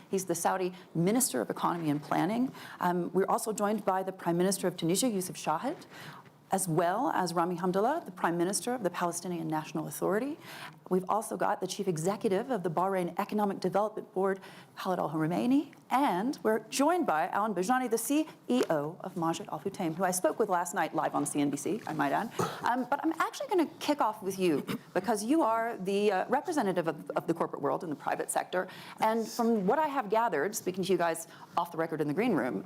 He's the Saudi Minister of Economy and Planning. We're also joined by the Prime Minister of Tunisia, Youssef Chahed, as well as Rami Hamdallah, the Prime Minister of the Palestinian National Authority. We've also got the Chief Executive of the Bahrain Economic Development Board, Khalid Al-Hurmeini, and we're joined by Alan Bajani, the CEO of Majid Al Futtaim, who I spoke with last night live on CNBC, I might add. But I'm actually going to kick off with you because you are the representative of the corporate world in the private sector. And from what I have gathered, speaking to you guys off the record in the green room,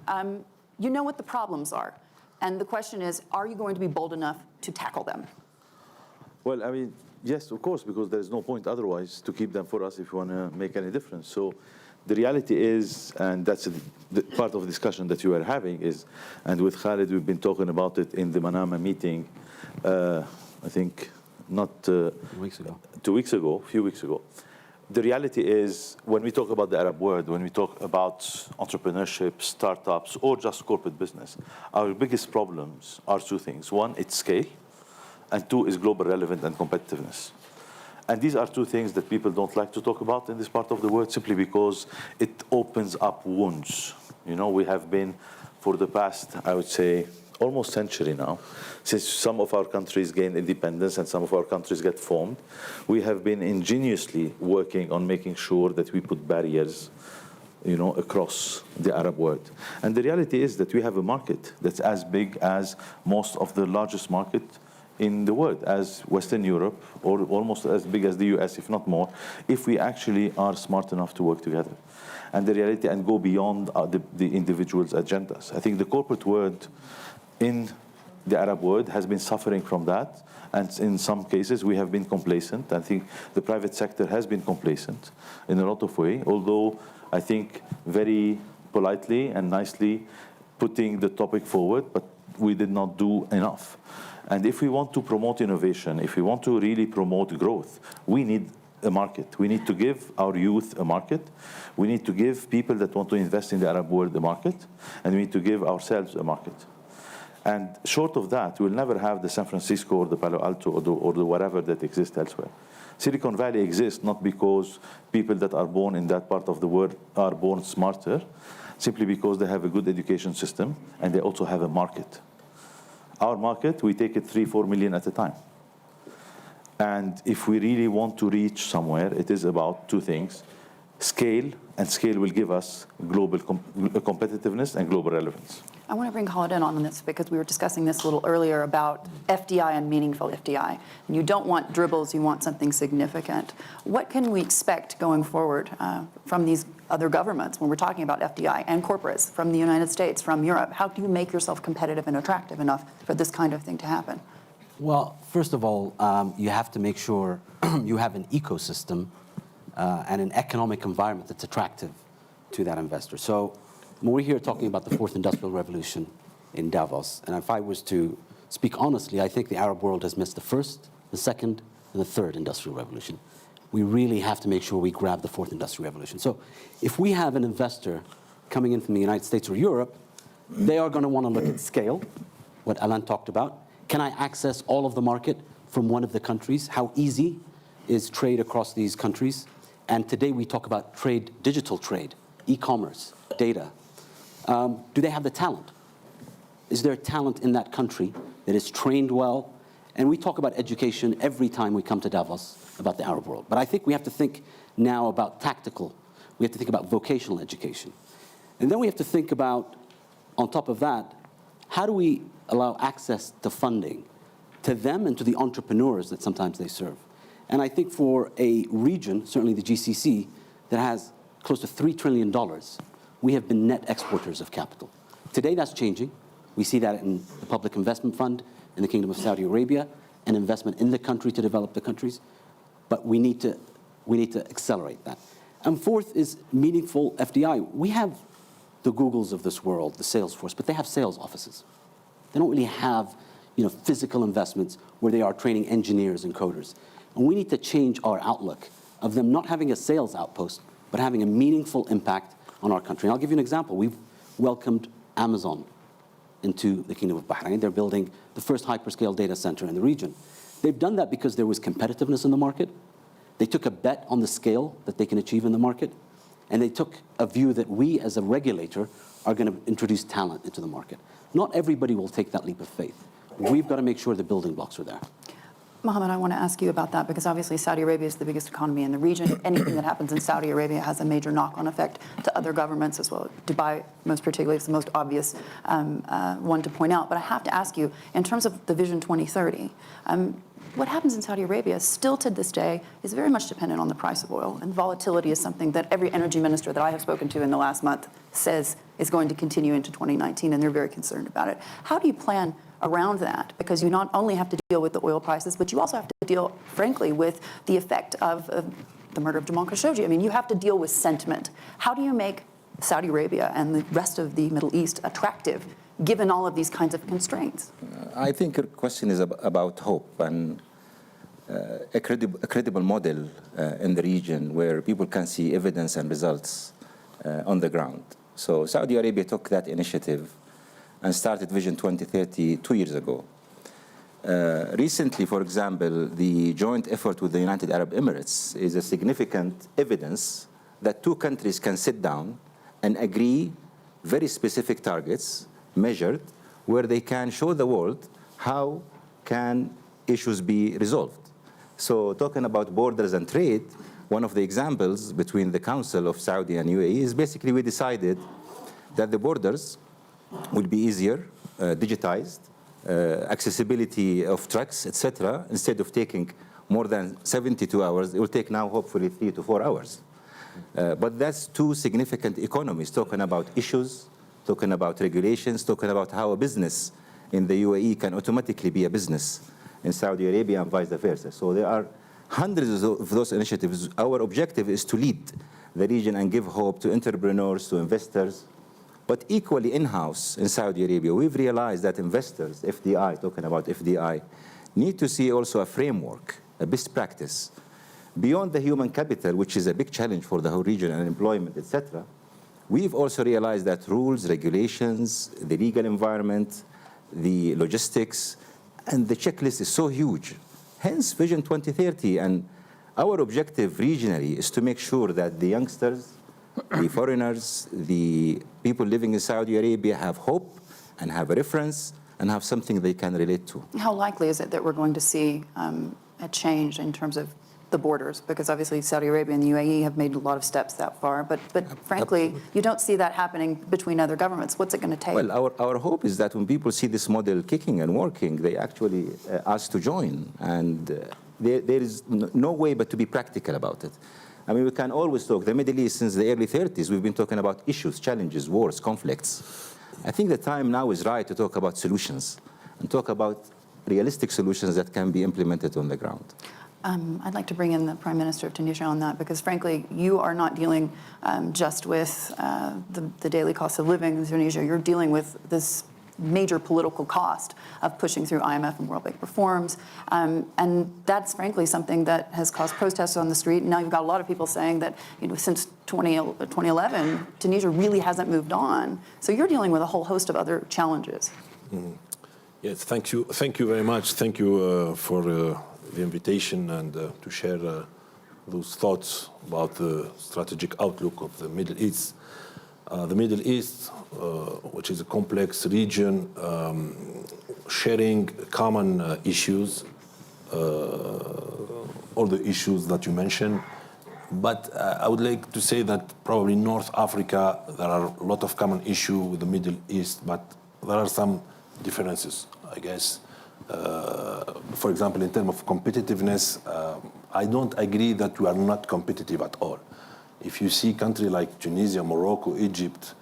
you know what the problems are. And the question is, are you going to be bold enough to tackle them? Well, I mean, yes, of course, because there's no point otherwise to keep them for us if we want to make any difference. So the reality is, and that's the part of the discussion that you are having is, and with Khalid, we've been talking about it in the Manama meeting, I think not 2 weeks ago. 2 weeks ago, a few weeks ago. The reality is, when we talk about the Arab world, when we talk about entrepreneurship, startups, or just corporate business, our biggest problems are two things. One, it's scale, and two is global relevance and competitiveness. And these are two things that people don't like to talk about in this part of the world simply because it opens up wounds. You know, we have been, for the past, I would say, almost century now, since some of our countries gained independence and some of our countries get formed, we have been ingeniously working on making sure that we put barriers, you know, across the Arab world. And the reality is that we have a market that's as big as most of the largest market in the world, as Western Europe, or almost as big as the US, if not more, if we actually are smart enough to work together. And the reality, and go beyond the individual's agendas. I think the corporate world in the Arab world has been suffering from that, and in some cases we have been complacent. I think the private sector has been complacent in a lot of ways, although I think very politely and nicely putting the topic forward, but we did not do enough. And if we want to promote innovation, if we want to really promote growth, we need a market. We need to give our youth a market. We need to give people that want to invest in the Arab world a market, and we need to give ourselves a market. And short of that, we'll never have the San Francisco or the Palo Alto or the whatever that exists elsewhere. Silicon Valley exists not because people that are born in that part of the world are born smarter, simply because they have a good education system and they also have a market. Our market, we take it 3-4 million at a time. And if we really want to reach somewhere, it is about two things: scale, and scale will give us global competitiveness and global relevance. I want to bring Khalid in on this because we were discussing this a little earlier about FDI and meaningful FDI. And you don't want dribbles, you want something significant. What can we expect going forward from these other governments when we're talking about FDI and corporates from the United States, from Europe? How do you make yourself competitive and attractive enough for this kind of thing to happen? Well, first of all, you have to make sure you have an ecosystem and an economic environment that's attractive to that investor. So when we're here talking about the fourth industrial revolution in Davos, and if I was to speak honestly, I think the Arab world has missed the first, the second, and the third industrial revolution. We really have to make sure we grab the fourth industrial revolution. So if we have an investor coming in from the United States or Europe, they are going to want to look at scale, what Alan talked about. Can I access all of the market from one of the countries? How easy is trade across these countries? And today we talk about trade, digital trade, e-commerce, data. Do they have the talent? Is there talent in that country that is trained well? And we talk about education every time we come to Davos about the Arab world. But I think we have to think now about tactical. We have to think about vocational education. And then we have to think about, on top of that, how do we allow access to funding to them and to the entrepreneurs that sometimes they serve? And I think for a region, certainly the GCC, that has close to $3 trillion, we have been net exporters of capital. Today that's changing. We see that in the Public Investment Fund in the Kingdom of Saudi Arabia, an investment in the country to develop the countries. But we need to accelerate that. And fourth is meaningful FDI. We have the Googles of this world, the Salesforce, but they have sales offices. They don't really have, physical investments where they are training engineers and coders. And we need to change our outlook of them not having a sales outpost, but having a meaningful impact on our country. And I'll give you an example. We've welcomed Amazon into the Kingdom of Bahrain. They're building the first hyperscale data center in the region. They've done that because there was competitiveness in the market. They took a bet on the scale that they can achieve in the market. and they took a view that we as a regulator are going to introduce talent into the market. Not everybody will take that leap of faith. We've got to make sure the building blocks are there. Mohammed, I want to ask you about that because obviously Saudi Arabia is the biggest economy in the region. Anything that happens in Saudi Arabia has a major knock-on effect to other governments as well. Dubai, most particularly, is the most obvious one to point out. But I have to ask you, in terms of the Vision 2030, what happens in Saudi Arabia still to this day is very much dependent on the price of oil. And volatility is something that every energy minister that I have spoken to in the last month says is going to continue into 2019, and they're very concerned about it. How do you plan around that? Because you not only have to deal with the oil prices, but you also have to deal, frankly, with the effect of the murder of Jamal Khashoggi. I mean, you have to deal with sentiment. How do you make Saudi Arabia and the rest of the Middle East attractive, given all of these kinds of constraints? I think your question is about hope and a credible model in the region where people can see evidence and results on the ground. So Saudi Arabia took that initiative and started Vision 2030 2 years ago. Recently, for example, the joint effort with the United Arab Emirates is a significant evidence that two countries can sit down and agree very specific targets, measured, where they can show the world how can issues be resolved. So talking about borders and trade, one of the examples between the Council of Saudi and UAE is basically we decided that the borders will be easier, digitized, accessibility of trucks, etc. Instead of taking more than 72 hours, it will take now hopefully 3 to 4 hours. But that's two significant economies talking about issues, talking about regulations, talking about how a business in the UAE can automatically be a business in Saudi Arabia and vice versa. So there are hundreds of those initiatives. Our objective is to lead the region and give hope to entrepreneurs, to investors. But equally in-house in Saudi Arabia, we've realized that investors, FDI, talking about FDI, need to see also a framework, a best practice. Beyond the human capital, which is a big challenge for the whole region, and employment, etc., we've also realized that rules, regulations, the legal environment, the logistics, and the checklist is so huge. Hence, Vision 2030. And our objective regionally is to make sure that the youngsters, the foreigners, the people living in Saudi Arabia have hope and have a reference and have something they can relate to. How likely is it that we're going to see a change in terms of the borders? Because obviously Saudi Arabia and the UAE have made a lot of steps that far, but frankly, Absolutely. You don't see that happening between other governments. What's it going to take? Well, our hope is that when people see this model kicking and working, they actually ask to join. And there is no way but to be practical about it. I mean, we can always talk. The Middle East, since the early 30s, we've been talking about issues, challenges, wars, conflicts. I think the time now is right to talk about solutions and talk about realistic solutions that can be implemented on the ground. I'd like to bring in the Prime Minister of Tunisia on that, because frankly, you are not dealing just with the daily cost of living in Tunisia. You're dealing with this major political cost of pushing through IMF and World Bank reforms. And that's frankly something that has caused protests on the street. And now you've got a lot of people saying that, you know, since 2011, Tunisia really hasn't moved on. So you're dealing with a whole host of other challenges. Mm-hmm. Yes, thank you. Thank you very much. Thank you for the invitation and to share those thoughts about the strategic outlook of the Middle East. The Middle East, which is a complex region, sharing common issues, all the issues that you mentioned. But I would like to say that probably in North Africa, there are a lot of common issues with the Middle East, but there are some differences, I guess. For example, in terms of competitiveness, I don't agree that we are not competitive at all. If you see countries like Tunisia, Morocco, Egypt,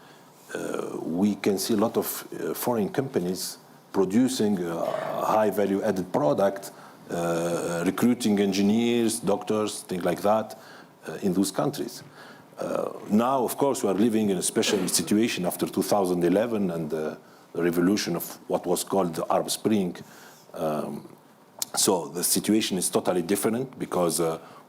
we can see a lot of foreign companies producing high value-added product, recruiting engineers, doctors, things like that, in those countries. Now, of course, we are living in a special situation after 2011 and the revolution of what was called the Arab Spring. So the situation is totally different because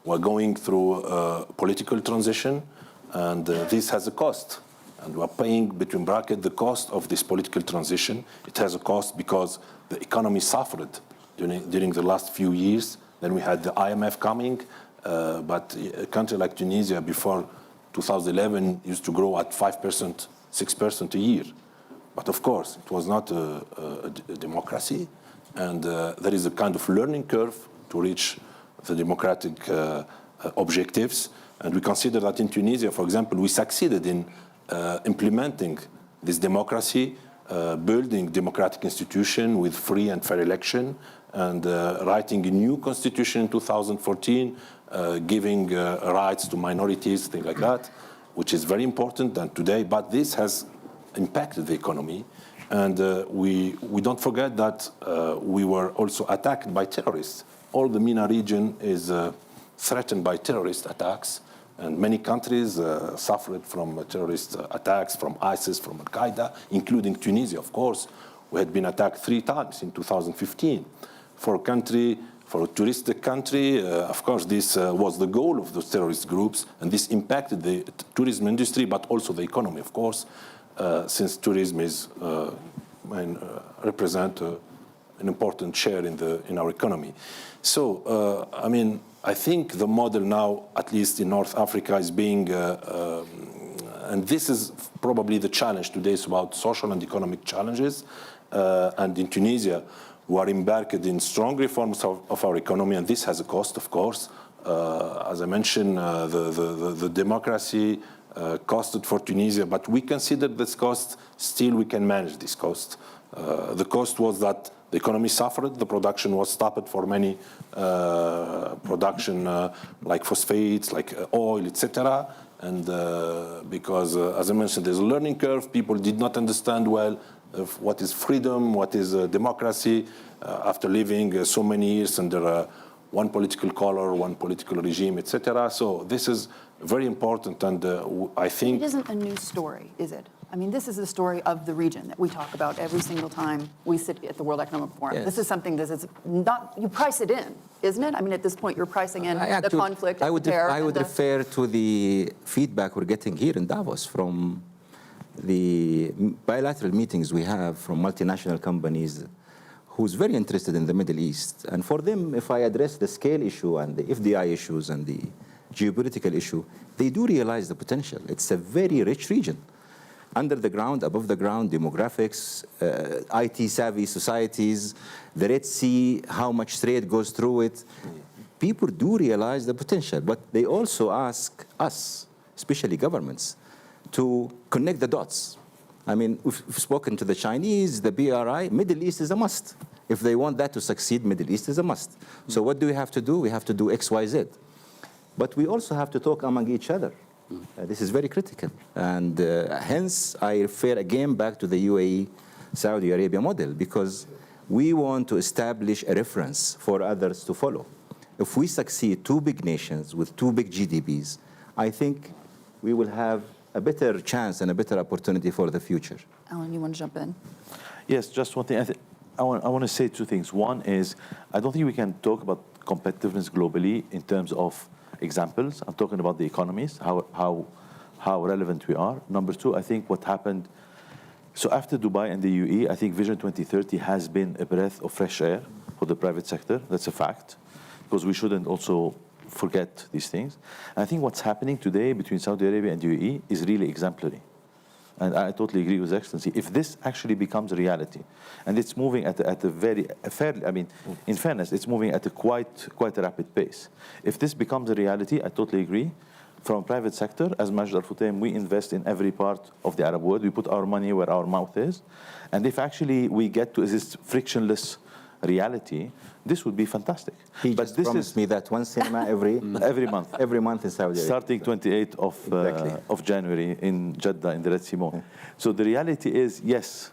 we're going through a political transition, and this has a cost. And we're paying, between brackets, the cost of this political transition. It has a cost because the economy suffered during the last few years. Then we had the IMF coming, but a country like Tunisia before 2011 used to grow at 5%, 6% a year. But of course, it was not a democracy, and there is a kind of learning curve to reach the democratic objectives. And we consider that in Tunisia, for example, we succeeded in implementing this democracy, building democratic institution with free and fair election, and writing a new constitution in 2014, giving rights to minorities, things like that, which is very important and today. But this has impacted the economy. And we don't forget that we were also attacked by terrorists. All the MENA region is threatened by terrorist attacks. And many countries suffered from terrorist attacks from ISIS, from Al-Qaeda, including Tunisia, of course. We had been attacked 3 times in 2015. For a touristic country, of course, this was the goal of those terrorist groups, and this impacted the tourism industry, but also the economy, of course, since tourism is represent an important share in our economy. So, I think the model now, at least in North Africa, is being, and this is probably the challenge today, is about social and economic challenges. And in Tunisia, we are embarked in strong reforms of our economy, and this has a cost, of course. As I mentioned, the democracy costed for Tunisia, but we consider this cost, still we can manage this cost. The cost was that the economy suffered, the production was stopped for many production like phosphates, like oil, etc. And because, as I mentioned, there's a learning curve, people did not understand well what is freedom, what is democracy, after living so many years under one political color, one political regime, etc. So this is very important, and I think... It isn't a new story, is it? I mean, this is the story of the region that we talk about every single time we sit at the World Economic Forum. Yes. This is something that is not, you price it in, isn't it? I mean, at this point, you're pricing in the conflict. I would refer to the feedback we're getting here in Davos from the bilateral meetings we have from multinational companies who's very interested in the Middle East. And for them, if I address the scale issue and the FDI issues and the geopolitical issue, they do realize the potential. It's a very rich region. Under the ground, above the ground, demographics, IT-savvy societies, the Red Sea, how much trade goes through it. People do realize the potential, but they also ask us, especially governments, to connect the dots. I mean, we've spoken to the Chinese, the BRI, Middle East is a must. If they want that to succeed, Middle East is a must. So what do we have to do? We have to do X, Y, Z. But we also have to talk among each other. This is very critical. And hence, I refer again back to the UAE, Saudi Arabia model, because we want to establish a reference for others to follow. If we succeed, 2 big nations with 2 big GDPs, I think we will have a better chance and a better opportunity for the future. Alan, you want to jump in? Yes, just one thing. I want to say 2 things. One is, I don't think we can talk about competitiveness globally in terms of examples. I'm talking about the economies, how relevant we are. Number 2, I think what happened, so after Dubai and the UAE, I think Vision 2030 has been a breath of fresh air for the private sector. That's a fact, because we shouldn't also forget these things. And I think what's happening today between Saudi Arabia and UAE is really exemplary. And I totally agree with Excellency. If this actually becomes a reality, and it's moving at a very fairly, I mean, in fairness, it's moving at a quite a rapid pace. If this becomes a reality, I totally agree. From private sector, as Majd Al-Futtaim, we invest in every part of the Arab world. We put our money where our mouth is. And if actually we get to this frictionless reality, this would be fantastic. He just promised me that one cinema every month. Every month in Saudi Arabia. Starting 28th of January in Jeddah, in the Red Sea Mall. So the reality is, yes,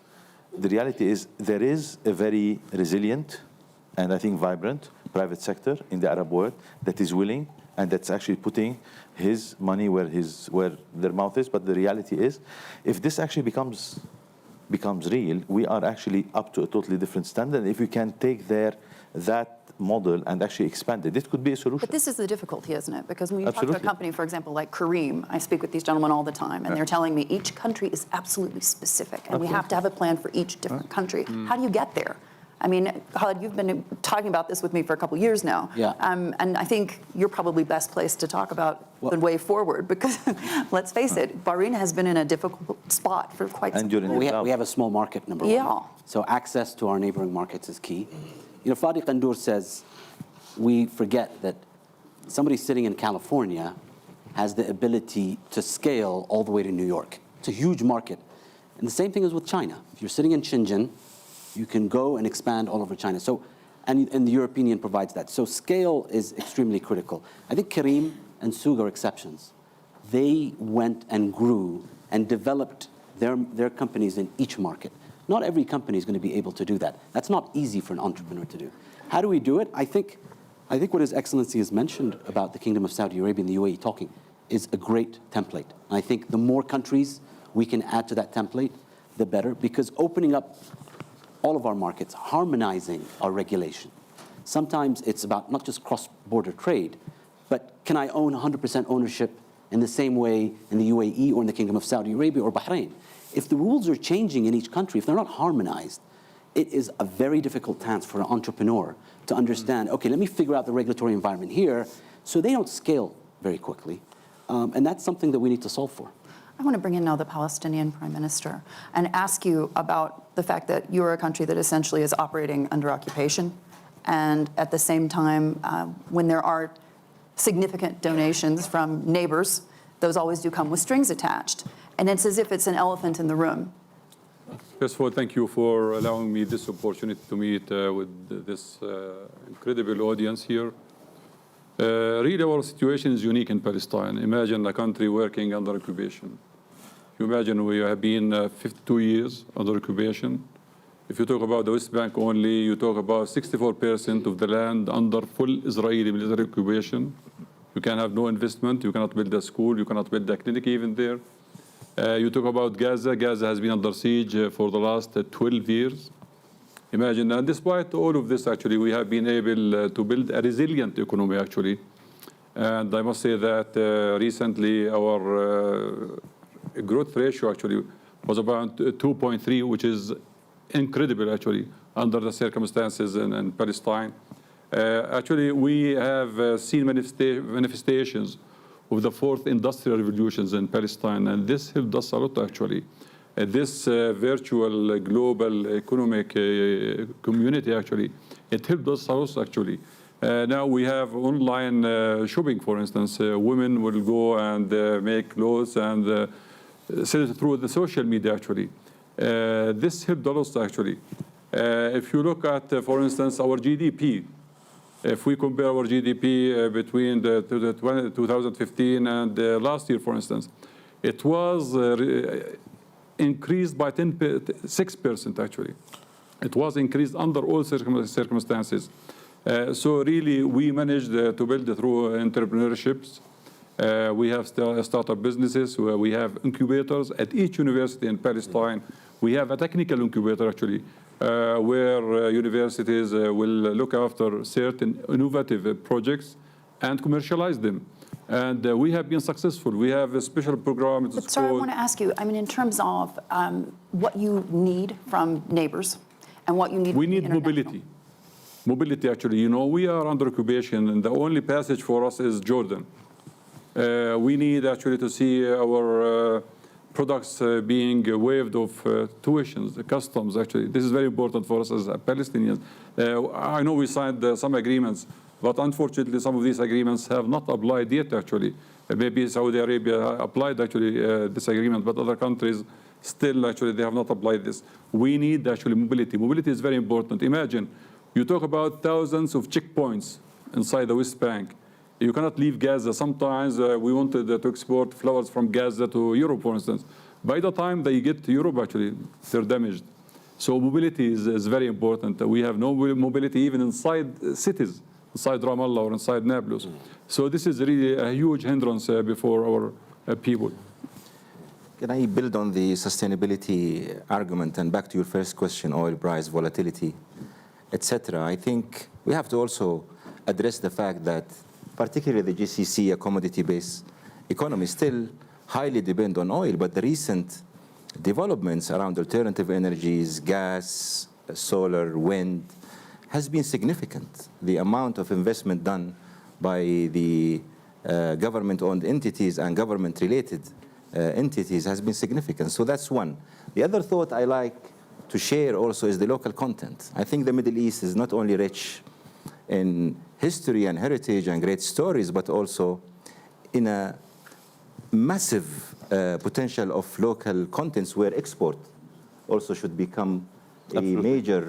the reality is there is a very resilient and I think vibrant private sector in the Arab world that is willing and that's actually putting his money where their mouth is. But the reality is, if this actually becomes real, we are actually up to a totally different standard. If we can take that model and actually expand it, this could be a solution. But this is the difficulty, isn't it? Because when you talk to a company, for example, like Kareem, I speak with these gentlemen all the time, and they're telling me each country is absolutely specific, and we have to have a plan for each different country. How do you get there? I mean, Khalid, you've been talking about this with me for a couple years now. Yeah. And I think you're probably best placed to talk about the way forward, because let's face it, Bahrain has been in a difficult spot for quite some And during time. We have a small market, number Yeah. one. So access to our neighboring markets is key. You know, Fadi Qandour says we forget that somebody sitting in California has the ability to scale all the way to New York. It's a huge market. And the same thing is with China. If you're sitting in Shenzhen, you can go and expand all over China. So, and the European Union provides that. So scale is extremely critical. I think Kareem and Sug are exceptions. They went and grew and developed their companies in each market. Not every company is going to be able to do that. That's not easy for an entrepreneur to do. How do we do it? I think what His Excellency has mentioned about the Kingdom of Saudi Arabia and the UAE talking is a great template. And I think the more countries we can add to that template, the better, because opening up all of our markets, harmonizing our regulation. Sometimes it's about not just cross-border trade, but can I own 100% ownership in the same way in the UAE or in the Kingdom of Saudi Arabia or Bahrain? If the rules are changing in each country, if they're not harmonized, it is a very difficult task for an entrepreneur to understand, okay, let me figure out the regulatory environment here, so they don't scale very quickly. And that's something that we need to solve for. I want to bring in now the Palestinian Prime Minister and ask you about the fact that you're a country that essentially is operating under occupation. And at the same time, when there are significant donations from neighbors, those always do come with strings attached. And it's as if it's an elephant in the room. First of all, thank you for allowing me this opportunity to meet with this incredible audience here. Really, our situation is unique in Palestine. Imagine a country working under occupation. You imagine we have been 52 years under occupation. If you talk about the West Bank only, you talk about 64% of the land under full Israeli military occupation. You can have no investment. You cannot build a school. You cannot build a clinic even there. You talk about Gaza. Gaza has been under siege for the last 12 years. Imagine, and despite all of this, actually, we have been able to build a resilient economy, actually. And I must say that recently our growth ratio, actually, was about 2.3, which is incredible, actually, under the circumstances in Palestine. Actually, we have seen manifestations of the fourth industrial revolutions in Palestine, and this helped us a lot, actually. This virtual global economic community, actually, it helped us a lot, actually. Now we have online shopping, for instance. Women will go and make clothes and sell it through the social media, actually. This helped a lot, actually. If you look at, for instance, our GDP, if we compare our GDP between the 2015 and last year, for instance, it was increased by 6%, actually. It was increased under all circumstances. So really, we managed to build through entrepreneurships. We have startup businesses. We have incubators at each university in Palestine. We have a technical incubator, actually, where universities will look after certain innovative projects and commercialize them. And we have been successful. We have a special program. But sir, I want to ask you, I mean, in terms of what you need from neighbors and what you need we from the need mobility. Mobility, actually. You know, we are under occupation, and the only passage for us is Jordan. We need, actually, to see our products being waived of tuitions, the customs, actually. This is very important for us as Palestinians. I know we signed some agreements, but unfortunately, some of these agreements have not applied yet, actually. Maybe Saudi Arabia applied, actually, this agreement, but other countries still, actually, they have not applied this. We need, actually, mobility. Mobility is very important. Imagine, you talk about thousands of checkpoints inside the West Bank. You cannot leave Gaza. Sometimes we wanted to export flowers from Gaza to Europe, for instance. By the time they get to Europe, actually, they're damaged. So mobility is very important. We have no mobility even inside cities, inside Ramallah or inside Nablus. So this is really a huge hindrance before our people. Can I build on the sustainability argument and back to your first question, oil price volatility, etc.? I think we have to also address the fact that particularly the GCC, a commodity-based economy, still highly depend on oil, but the recent developments around alternative energies, gas, solar, wind, has been significant. The amount of investment done by the government-owned entities and government-related entities has been significant. So that's one. The other thought I like to share also is the local content. I think the Middle East is not only rich in history and heritage and great stories, but also in a massive potential of local contents where export also should become a major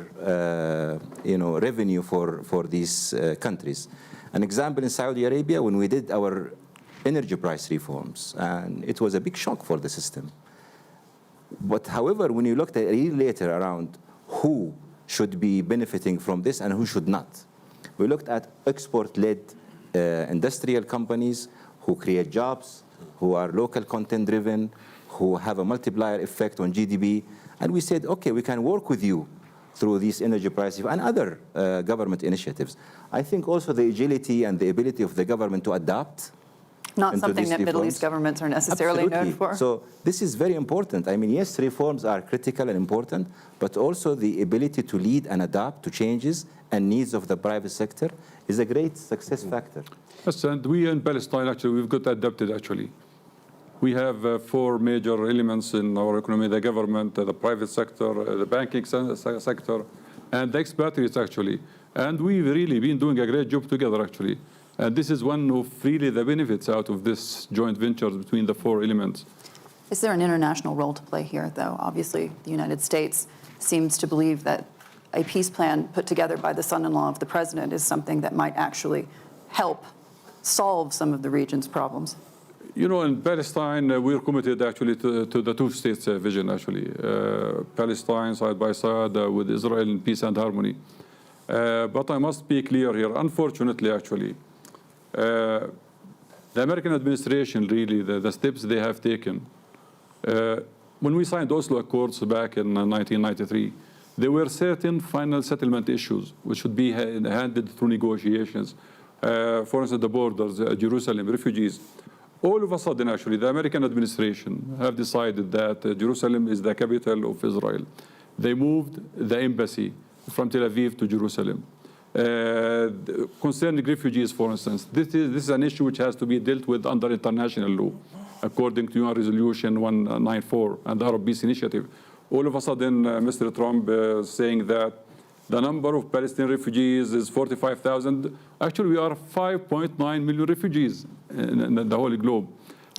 revenue for these countries. An example in Saudi Arabia, when we did our energy price reforms, and it was a big shock for the system. But however, when you looked at a year later around who should be benefiting from this and who should not, we looked at export-led industrial companies who create jobs, who are local content-driven, who have a multiplier effect on GDP, and we said, okay, we can work with you through these energy prices and other government initiatives. I think also the agility and the ability of the government to adapt. Not something that Middle East governments are necessarily known for. So this is very important. I mean, yes, reforms are critical and important, but also the ability to lead and adapt to changes and needs of the private sector is a great success factor. Yes, and we in Palestine, actually, we've got adapted, actually. We have four major elements in our economy: the government, the private sector, the banking sector, and the expatriates, actually. And we've really been doing a great job together, actually. And this is one of really the benefits out of this joint venture between the four elements. Is there an international role to play here, though? Obviously, the United States seems to believe that a peace plan put together by the son-in-law of the president is something that might actually help solve some of the region's problems. You know, in Palestine, we're committed actually to the two-states vision, actually. Palestine side by side with Israel in peace and harmony. But I must be clear here, unfortunately, actually, the American administration, really, the steps they have taken, when we signed Oslo Accords back in 1993, there were certain final settlement issues which should be handled through negotiations. For instance, the borders, Jerusalem, refugees. All of a sudden, actually, the American administration have decided that Jerusalem is the capital of Israel. They moved the embassy from Tel Aviv to Jerusalem. Concerning refugees, for instance, this is an issue which has to be dealt with under international law, according to UN Resolution 194 and the Arab Peace Initiative. All of a sudden, Mr. Trump is saying that the number of Palestinian refugees is 45,000. Actually, we are 5.9 million refugees in the whole globe.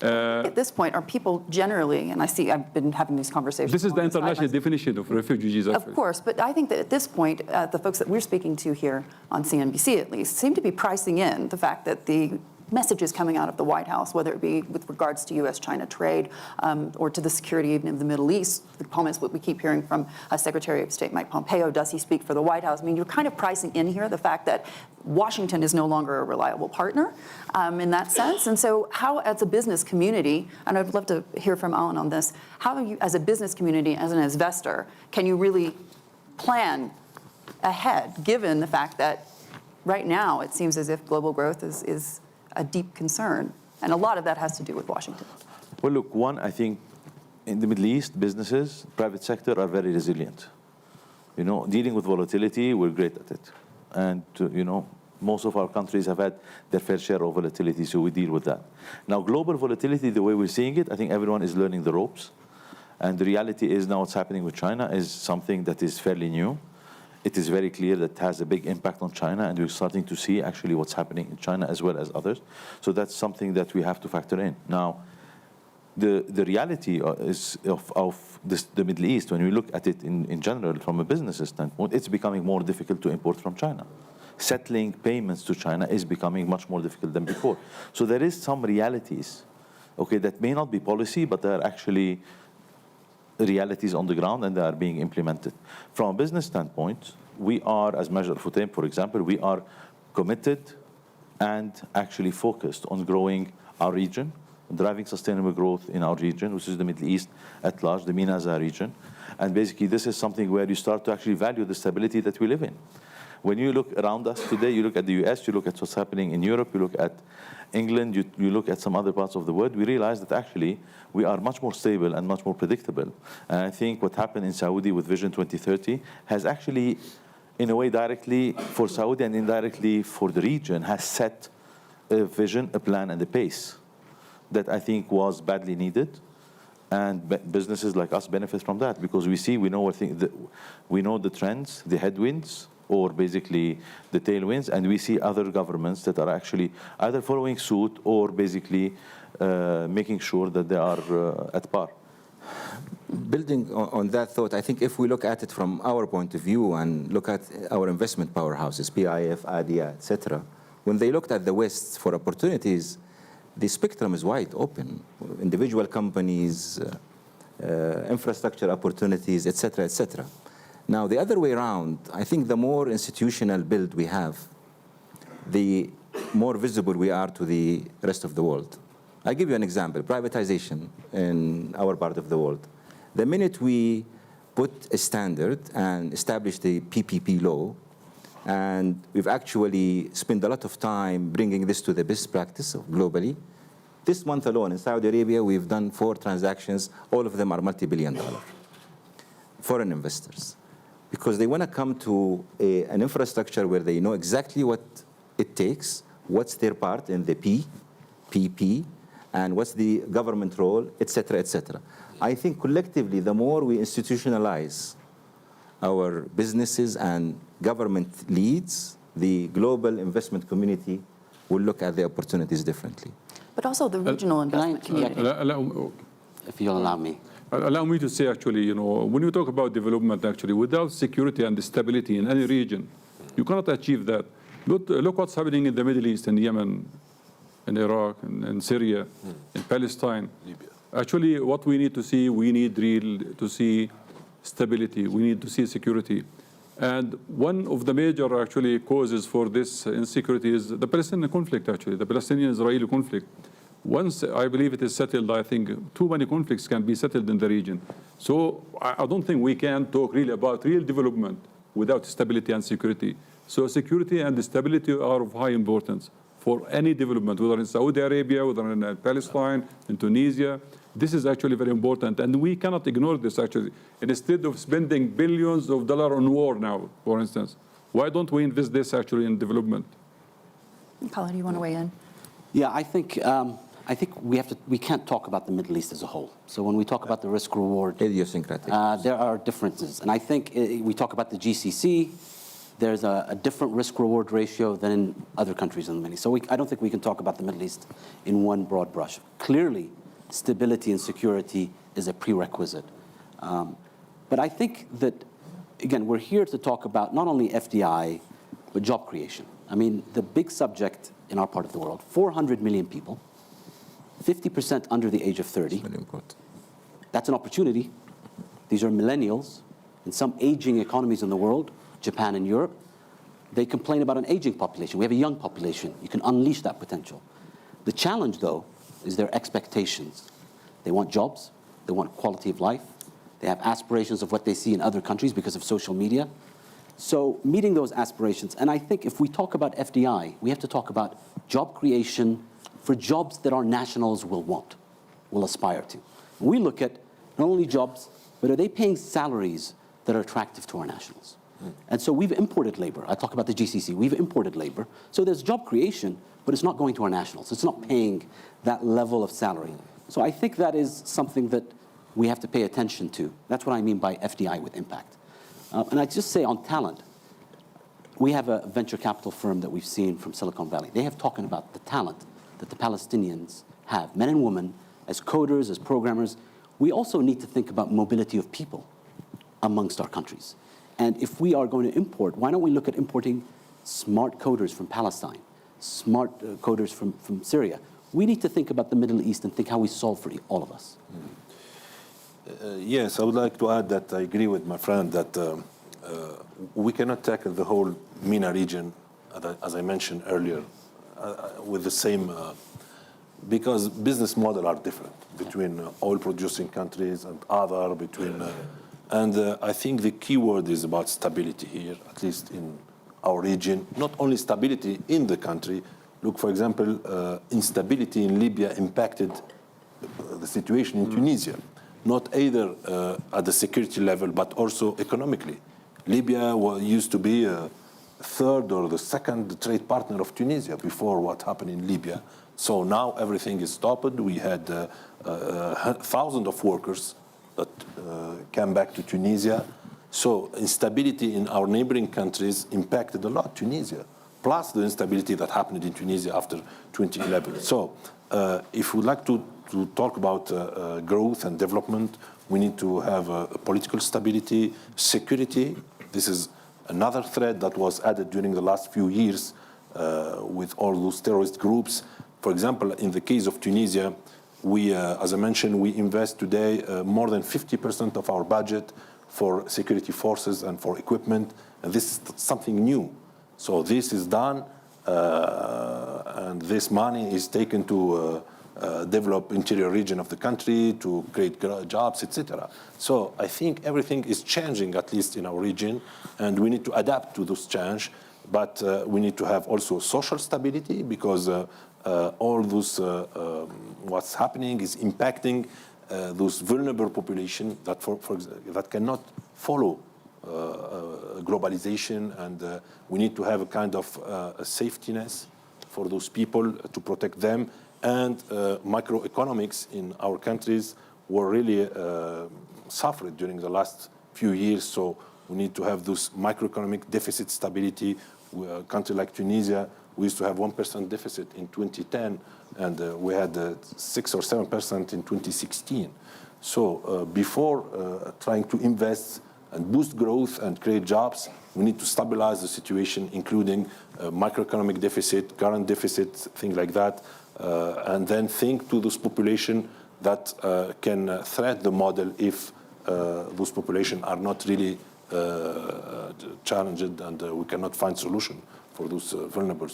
At this point, are people generally, and I see I've been having these conversations. This is the international definition of refugees, actually. Of course, but I think that at this point, the folks that we're speaking to here on CNBC at least, seem to be pricing in the fact that the messages coming out of the White House, whether it be with regards to U.S.-China trade or to the security even of the Middle East, the comments what we keep hearing from Secretary of State Mike Pompeo, does he speak for the White House? I mean, you're kind of pricing in here the fact that Washington is no longer a reliable partner in that sense. And so how, as a business community, and I'd love to hear from Alan on this, how you, as a business community, as an investor, can you really plan ahead, given the fact that right now it seems as if global growth is a deep concern, and a lot of that has to do with Washington? Well, look, one, I think in the Middle East, businesses, private sector are very resilient. You know, dealing with volatility, we're great at it. And, you know, most of our countries have had their fair share of volatility, so we deal with that. Now, global volatility, the way we're seeing it, I think everyone is learning the ropes. And the reality is now what's happening with China is something that is fairly new. It is very clear that it has a big impact on China, and we're starting to see actually what's happening in China as well as others. So that's something that we have to factor in. Now, the reality is of the Middle East, when we look at it in general from a business standpoint, it's becoming more difficult to import from China. Settling payments to China is becoming much more difficult than before. So there is some realities, okay, that may not be policy, but they are actually realities on the ground, and they are being implemented. From a business standpoint, we are, as measured Futtaim, for example, we are committed and actually focused on growing our region, driving sustainable growth in our region, which is the Middle East at large, the MENA region. And basically, this is something where you start to actually value the stability that we live in. When you look around us today, you look at the US, you look at what's happening in Europe, you look at England, you look at some other parts of the world, we realize that actually we are much more stable and much more predictable. And I think what happened in Saudi with Vision 2030 has actually in a way directly for Saudi and indirectly for the region, has set a vision, a plan, and a pace that I think was badly needed. And businesses like us benefit from that because we know the trends, the headwinds, or basically the tailwinds, and we see other governments that are actually either following suit or basically making sure that they are at par. Building on that thought, I think if we look at it from our point of view and look at our investment powerhouses, PIF, ADIA, etc., when they looked at the West for opportunities, the spectrum is wide open. Individual companies, infrastructure opportunities, etc., etc. Now, the other way around, I think the more institutional build we have, the more visible we are to the rest of the world. I'll give you an example, privatization in our part of the world. The minute we put a standard and established the PPP law, and we've actually spent a lot of time bringing this to the best practice globally. This month alone in Saudi Arabia, we've done 4 transactions. All of them are multi-billion-dollar foreign investors, because they want to come to an infrastructure where they know exactly what it takes, what's their part in the PP, and what's the government role, et cetera, et cetera. I think collectively, the more we institutionalize our businesses and government leads, the global investment community will look at the opportunities differently. But also the regional investment community. If you'll allow me. Allow me to say, actually, when you talk about development, actually, without security and stability in any region, you cannot achieve that. Look what's happening in the Middle East, in Yemen, in Iraq, in Syria, in Palestine. Libya. Actually, what we need to see stability. We need to see security. And one of the major, actually, causes for this insecurity is the Palestinian conflict, actually, the Palestinian-Israeli conflict. Once, I believe it is settled, I think too many conflicts can be settled in the region. So I don't think we can talk really about real development without stability and security. So security and stability are of high importance for any development, whether in Saudi Arabia, whether in Palestine, in Tunisia. This is actually very important, and we cannot ignore this, actually. And instead of spending billions of dollars on war now, for instance, why don't we invest this actually in development? Colin, do you want to weigh in? Yeah, I think we can't talk about the Middle East as a whole. So when we talk about the risk reward, Idiosyncratic. there are differences. And I think we talk about the GCC, there's a different risk reward ratio than in other countries in the Middle East. So I don't think we can talk about the Middle East in one broad brush. Clearly, stability and security is a prerequisite. But I think that, again, we're here to talk about not only FDI, but job creation. I mean, the big subject in our part of the world, 400 million people, 50% under the age of 30. Very important. That's an opportunity. These are millennials. In some aging economies in the world, Japan and Europe, they complain about an aging population. We have a young population. You can unleash that potential. The challenge, though, is their expectations. They want jobs. They want quality of life. They have aspirations of what they see in other countries because of social media. So meeting those aspirations, and I think if we talk about FDI, we have to talk about job creation for jobs that our nationals will want, will aspire to. We look at not only jobs, but are they paying salaries that are attractive to our nationals? And so we've imported labor. I talk about the GCC. We've imported labor. So there's job creation, but it's not going to our nationals. It's not paying that level of salary. So I think that is something that we have to pay attention to. That's what I mean by FDI with impact. And I just say on talent, we have a venture capital firm that we've seen from Silicon Valley. They have talked about the talent that the Palestinians have, men and women, as coders, as programmers. We also need to think about mobility of people amongst our countries. And if we are going to import, why don't we look at importing smart coders from Palestine, smart coders from Syria? We need to think about the Middle East and think how we solve for all of us. Yes, I would like to add that I agree with my friend that we cannot tackle the whole MENA region, as I mentioned earlier, with the same, because business models are different between oil-producing countries and other, and I think the key word is about stability here, at least in our region. Not only stability in the country. Look, for example, instability in Libya impacted the situation in Tunisia, not either at the security level, but also economically. Libya used to be a third or the second trade partner of Tunisia before what happened in Libya. So now everything is stopped. We had thousands of workers that came back to Tunisia. So instability in our neighboring countries impacted a lot Tunisia, plus the instability that happened in Tunisia after 2011. So if we'd like to talk about growth and development, we need to have political stability, security. This is another threat that was added during the last few years with all those terrorist groups. For example, in the case of Tunisia, we, as I mentioned, we invest today more than 50% of our budget for security forces and for equipment, and this is something new. So this is done, and this money is taken to develop interior region of the country, to create jobs, etc. So I think everything is changing, at least in our region, and we need to adapt to this change. But we need to have also social stability, because all those what's happening is impacting those vulnerable population that that cannot follow globalization, and we need to have a kind of a safety net for those people to protect them. And microeconomics in our countries were really suffered during the last few years. So we need to have those microeconomic deficit stability. A country like Tunisia, we used to have 1% deficit in 2010, and we had 6 or 7% in 2016. So before trying to invest and boost growth and create jobs, we need to stabilize the situation, including microeconomic deficit, current deficit, things like that, and then think to those population that can threat the model if those population are not really challenged, and we cannot find solution for those vulnerable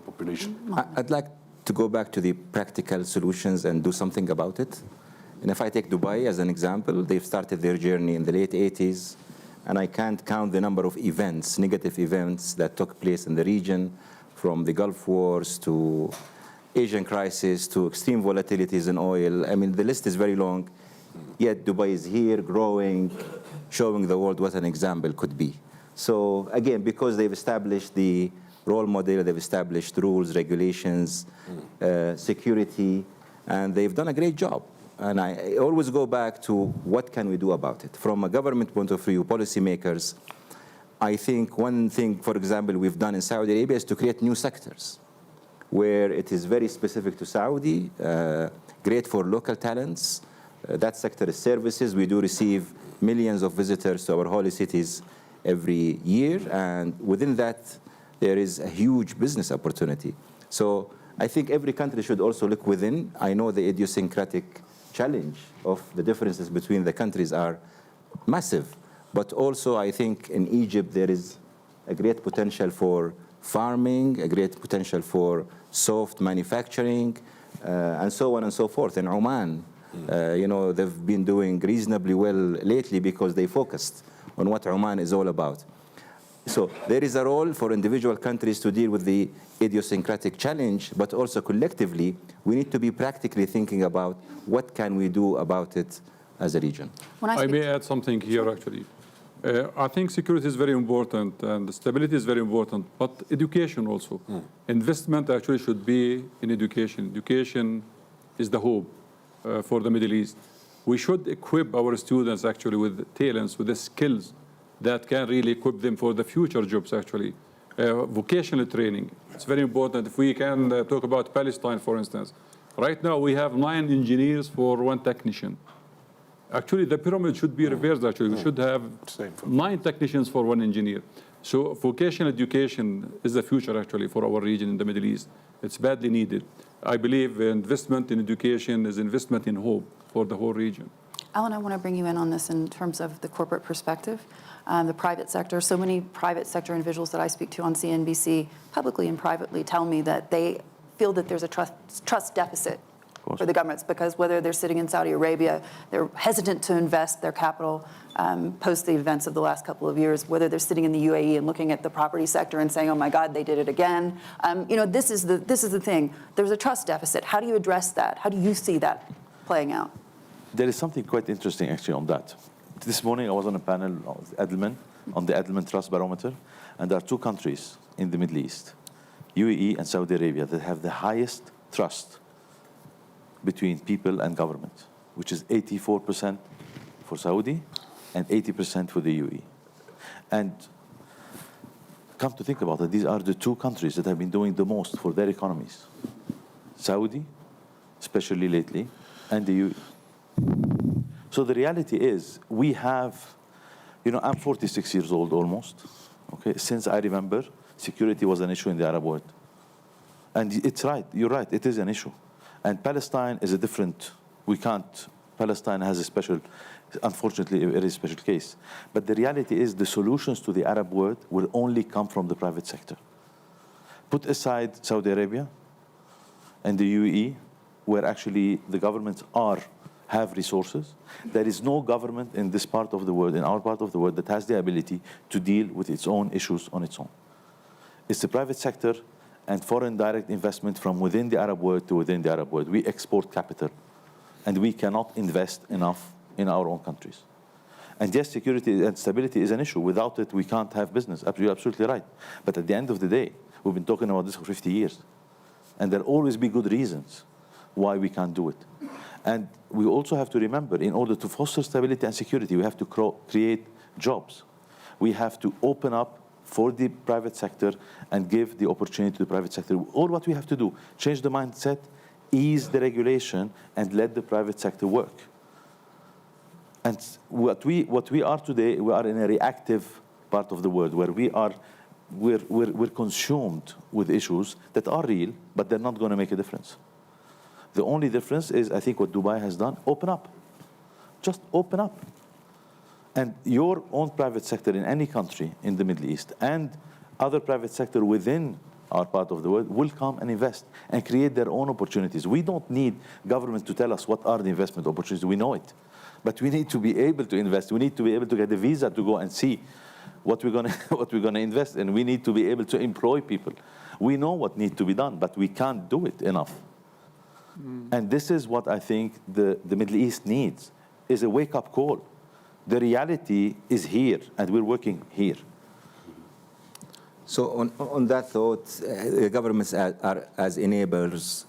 population. I'd like to go back to the practical solutions and do something about it. And if I take Dubai as an example, they've started their journey in the late 80s, and I can't count the number of events, negative events that took place in the region, from the Gulf Wars to Asian crisis to extreme volatilities in oil. I mean, the list is very long, yet Dubai is here, growing, showing the world what an example could be. So again, because they've established the role model, they've established rules, regulations, security, and they've done a great job. And I always go back to what can we do about it. From a government point of view, policymakers, I think one thing, for example, we've done in Saudi Arabia is to create new sectors where it is very specific to Saudi, great for local talents. That sector is services. We do receive millions of visitors to our holy cities every year, and within that, there is a huge business opportunity. So I think every country should also look within. I know the idiosyncratic challenge of the differences between the countries are massive, but also I think in Egypt there is a great potential for farming, a great potential for soft manufacturing, and so on and so forth. In Oman, you know, they've been doing reasonably well lately because they focused on what Oman is all about. So there is a role for individual countries to deal with the idiosyncratic challenge, but also collectively, we need to be practically thinking about what can we do about it as a region. I may add something here, actually. I think security is very important and stability is very important, but education also. Investment actually should be in education. Education is the hope for the Middle East. We should equip our students actually with talents, with the skills that can really equip them for the future jobs, actually. Vocational training, it's very important. If we can talk about Palestine, for instance. Right now, we have 9 engineers for 1 technician. Actually, the pyramid should be reversed, actually. We should have 9 technicians for 1 engineer. So vocational education is the future, actually, for our region in the Middle East. It's badly needed. I believe investment in education is investment in hope for the whole region. Alan, I want to bring you in on this in terms of the corporate perspective, the private sector. So many private sector individuals that I speak to on CNBC, publicly and privately, tell me that they feel that there's a trust deficit for the governments, because whether they're sitting in Saudi Arabia, they're hesitant to invest their capital post the events of the last couple of years, whether they're sitting in the UAE and looking at the property sector and saying, oh my God, they did it again. You know, this is the thing. There's a trust deficit. How do you address that? How do you see that playing out? There is something quite interesting, actually, on that. This morning, I was on a panel with Edelman, on the Edelman Trust Barometer, and there are two countries in the Middle East, UAE and Saudi Arabia, that have the highest trust between people and government, which is 84% for Saudi and 80% for the UAE. And come to think about it, these are the two countries that have been doing the most for their economies. Saudi, especially lately, and the UAE. So the reality is, we have, I'm 46 years old almost. Okay, since I remember, security was an issue in the Arab world. And it's right, you're right, it is an issue. And Palestine is a different, Palestine has a special, unfortunately, a very special case. But the reality is the solutions to the Arab world will only come from the private sector. Put aside Saudi Arabia and the UAE, where actually the governments have resources. There is no government in this part of the world, in our part of the world, that has the ability to deal with its own issues on its own. It's the private sector and foreign direct investment from within the Arab world to within the Arab world. We export capital, and we cannot invest enough in our own countries. And yes, security and stability is an issue. Without it, we can't have business. You're absolutely right. But at the end of the day, we've been talking about this for 50 years. And there'll always be good reasons why we can't do it. And we also have to remember, in order to foster stability and security, we have to create jobs. We have to open up for the private sector and give the opportunity to the private sector. All what we have to do, change the mindset, ease the regulation, and let the private sector work. And what we are today, we are in a reactive part of the world where we're consumed with issues that are real, but they're not going to make a difference. The only difference is, I think, what Dubai has done, open up. Just open up. And your own private sector in any country in the Middle East and other private sector within our part of the world will come and invest and create their own opportunities. We don't need government to tell us what are the investment opportunities. We know it. But we need to be able to invest. We need to be able to get a visa to go and see what we're going to invest in. We need to be able to employ people. We know what needs to be done, but we can't do it enough. And this is what I think the Middle East needs, is a wake-up call. The reality is here, and we're working here. So on that thought, the governments are as enablers,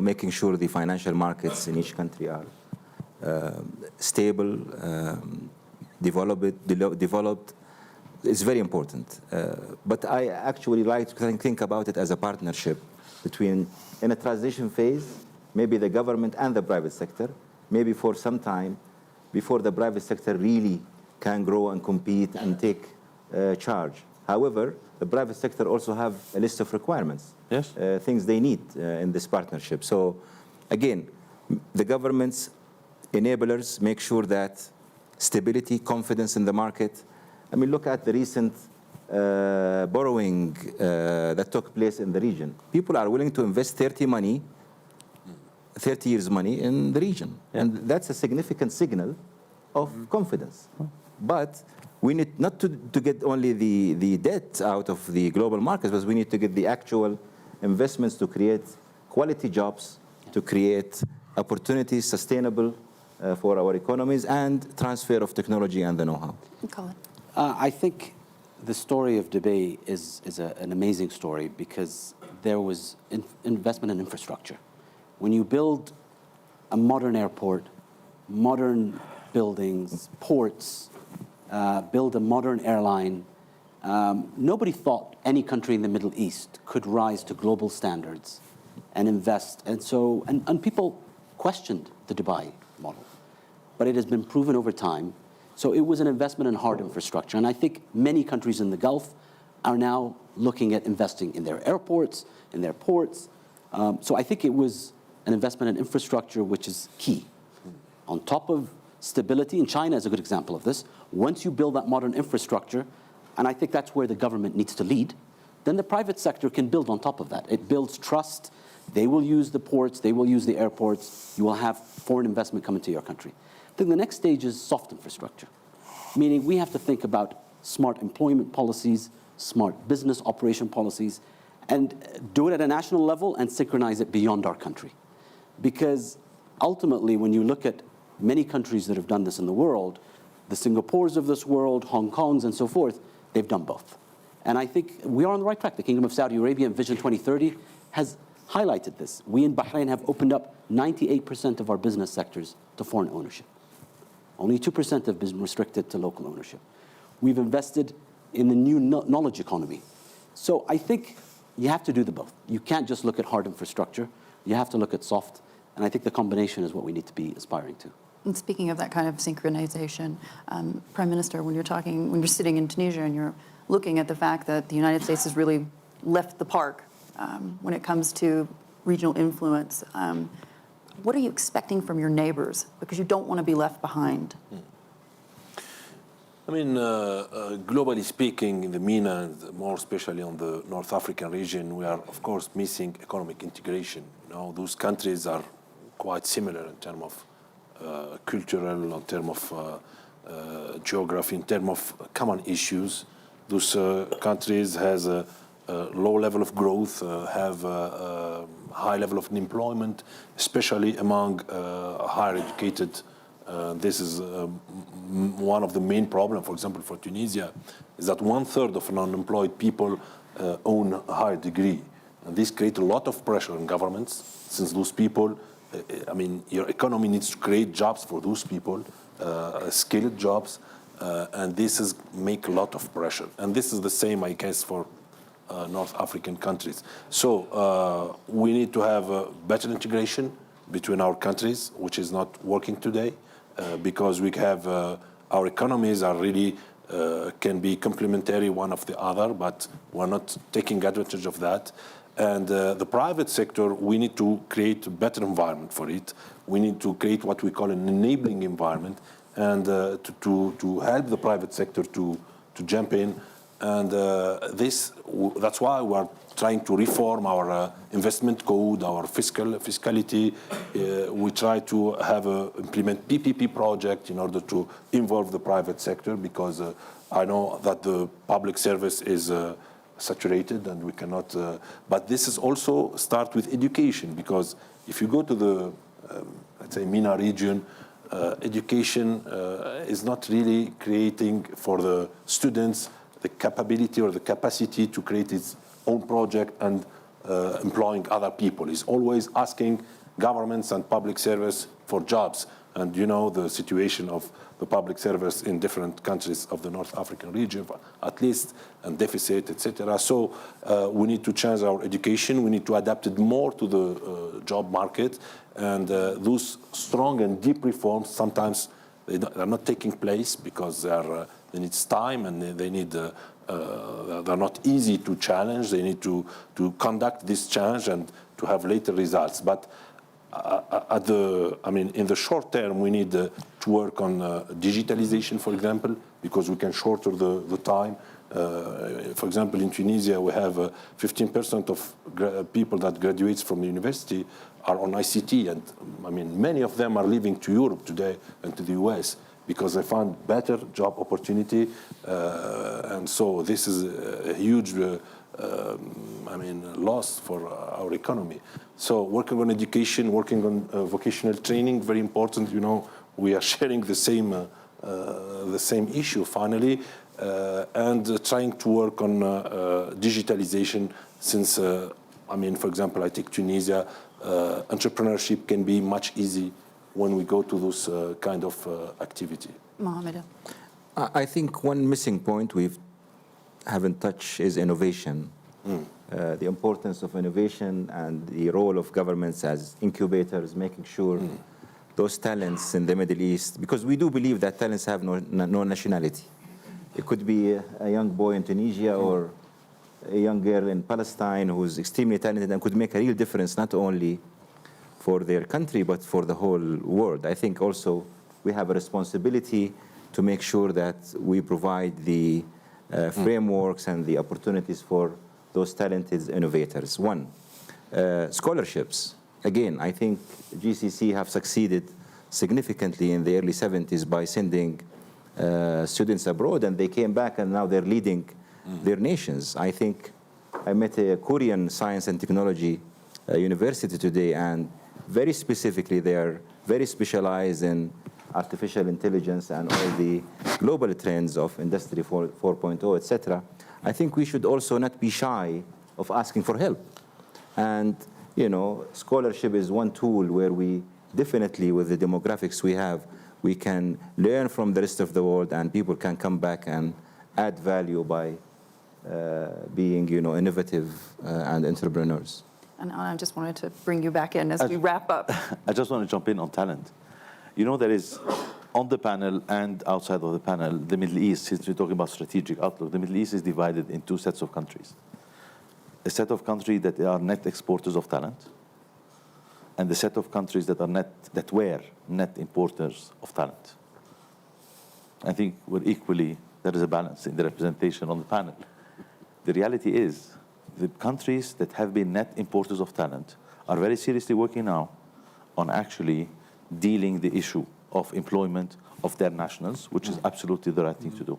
making sure the financial markets in each country are stable, developed. It's very important. But I actually like to think about it as a partnership between, in a transition phase, maybe the government and the private sector, maybe for some time, before the private sector really can grow and compete and take charge. However, the private sector also have a list of requirements, yes, things they need in this partnership. So again, the government's enablers make sure that stability, confidence in the market. I mean, look at the recent borrowing that took place in the region. People are willing to invest 30 years money in the region. Yeah. And that's a significant signal of confidence. But we need not to get only the debt out of the global markets, but we need to get the actual investments to create quality jobs, to create opportunities sustainable for our economies, and transfer of technology and the know-how. Colin. I think the story of Dubai is an amazing story because there was investment in infrastructure. When you build a modern airport, modern buildings, ports, build a modern airline, nobody thought any country in the Middle East could rise to global standards and invest. And people questioned the Dubai model. But it has been proven over time. So it was an investment in hard infrastructure. And I think many countries in the Gulf are now looking at investing in their airports, in their ports. So I think it was an investment in infrastructure, which is key. On top of stability, and China is a good example of this, once you build that modern infrastructure, and I think that's where the government needs to lead, then the private sector can build on top of that. It builds trust. They will use the ports. They will use the airports. You will have foreign investment come into your country. Then the next stage is soft infrastructure, meaning we have to think about smart employment policies, smart business operation policies, and do it at a national level and synchronize it beyond our country. Because ultimately, when you look at many countries that have done this in the world, the Singapores of this world, Hong Kongs and so forth, they've done both. And I think we are on the right track. The Kingdom of Saudi Arabia and Vision 2030 has highlighted this. We in Bahrain have opened up 98% of our business sectors to foreign ownership. Only 2% have been restricted to local ownership. We've invested in the new knowledge economy. So I think you have to do the both. You can't just look at hard infrastructure. You have to look at soft. And I think the combination is what we need to be aspiring to. And speaking of that kind of synchronization, Prime Minister, when you're sitting in Tunisia and you're looking at the fact that the United States has really left the park when it comes to regional influence, what are you expecting from your neighbors? Because you don't want to be left behind. I mean, globally speaking, in the MENA, and more especially on the North African region, we are, of course, missing economic integration. You know, those countries are quite similar in terms of cultural, in terms of geography, in terms of common issues. Those countries has a low level of growth, have a high level of unemployment, especially among higher educated. This is one of the main problems, for example, for Tunisia, is that 1/3 of unemployed people own a higher degree. And this creates a lot of pressure on governments, since those people, I mean, your economy needs to create jobs for those people, skilled jobs, and this is make a lot of pressure. And this is the same, I guess, for North African countries. So we need to have better integration between our countries, which is not working today, because we have our economies are really can be complementary one of the other, but we're not taking advantage of that. And the private sector, we need to create a better environment for it. We need to create what we call an enabling environment, and to help the private sector to jump in. And that's why we're trying to reform our investment code, our fiscality. We try to have implement PPP project in order to involve the private sector, because I know that the public service is saturated and we cannot. But this is also start with education, because if you go to the let's say MENA region, education is not really creating for the students the capability or the capacity to create its own project and employing other people. It's always asking governments and public service for jobs. And you know the situation of the public service in different countries of the North African region, at least, and deficit, etc. So we need to change our education. We need to adapt it more to the job market. And those strong and deep reforms, sometimes they're not taking place because they need time, and they need they're not easy to challenge. They need to conduct this change and to have later results. But in the short term, we need to work on digitalization, for example, because we can shorten the time. For example, in Tunisia, we have 15% of people that graduates from the university are on ICT, and I mean many of them are leaving to Europe today and to the US because they find better job opportunity, and so this is a huge loss for our economy. So working on education, working on vocational training, very important. You know, we are sharing the same issue finally, and trying to work on digitalization. Since for example, I take Tunisia, entrepreneurship can be much easier when we go to those kind of activity. Mohammed. I think one missing point we haven't touched is innovation. The importance of innovation and the role of governments as incubators, making sure those talents in the Middle East, because we do believe that talents have no nationality. It could be a young boy in Tunisia or a young girl in Palestine who's extremely talented and could make a real difference, not only for their country, but for the whole world. I think also we have a responsibility to make sure that we provide the frameworks and the opportunities for those talented innovators. One, scholarships. Again, I think GCC have succeeded significantly in the early 70s by sending students abroad, and they came back and now they're leading their nations. I think I met a Korean science and technology university today, and very specifically they are very specialized in artificial intelligence and all the global trends of Industry 4.0, etc., I think we should also not be shy of asking for help. And, you know, scholarship is one tool where we definitely, with the demographics we have, we can learn from the rest of the world, and people can come back and add value by being, you know, innovative and entrepreneurs. And I just wanted to bring you back in as we wrap up. I just want to jump in on talent. You know, there is, on the panel and outside of the panel, the Middle East, since we're talking about strategic outlook, the Middle East is divided in two sets of countries. A set of countries that are net exporters of talent, and the set of countries that were net importers of talent. I think there is a balance in the representation on the panel. The reality is, the countries that have been net importers of talent are very seriously working now on actually dealing the issue of employment of their nationals, which is absolutely the right thing to do,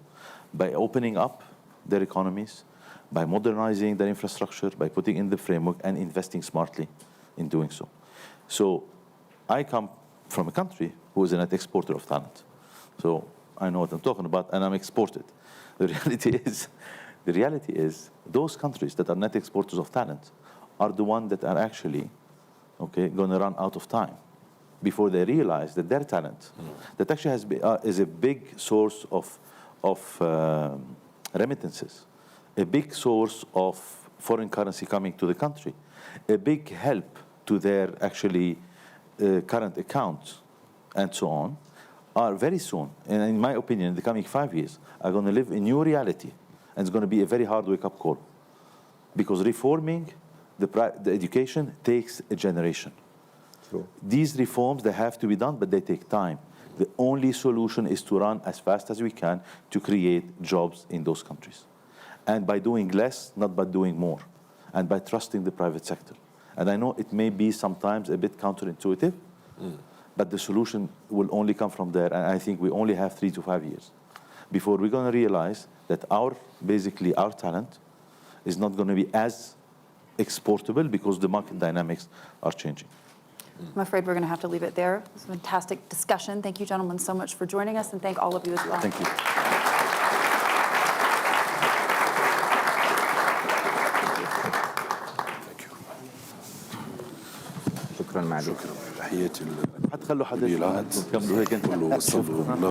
by opening up their economies, by modernizing their infrastructure, by putting in the framework and investing smartly in doing so. So I come from a country who is a net exporter of talent. So I know what I'm talking about, and I'm exported. The reality is those countries that are net exporters of talent are the ones that are actually, going to run out of time before they realize that their talent, that actually is a big source of remittances, a big source of foreign currency coming to the country, a big help to their actually current accounts and so on, are very soon, and in my opinion, in the coming 5 years, are going to live a new reality. And it's going to be a very hard wake-up call, because reforming the education takes a generation. True. These reforms, they have to be done, but they take time. The only solution is to run as fast as we can to create jobs in those countries. And by doing less, not by doing more, and by trusting the private sector. And I know it may be sometimes a bit counterintuitive, but the solution will only come from there, and I think we only have 3 to 5 years before we're going to realize that our talent is not going to be as exportable, because the market dynamics are changing. I'm afraid we're going to have to leave it there. It was a fantastic discussion. Thank you, gentlemen, so much for joining us, and thank all of you as well. Thank you. شكرا معلوم. تحياتي هتخلوا حد كله وصلوا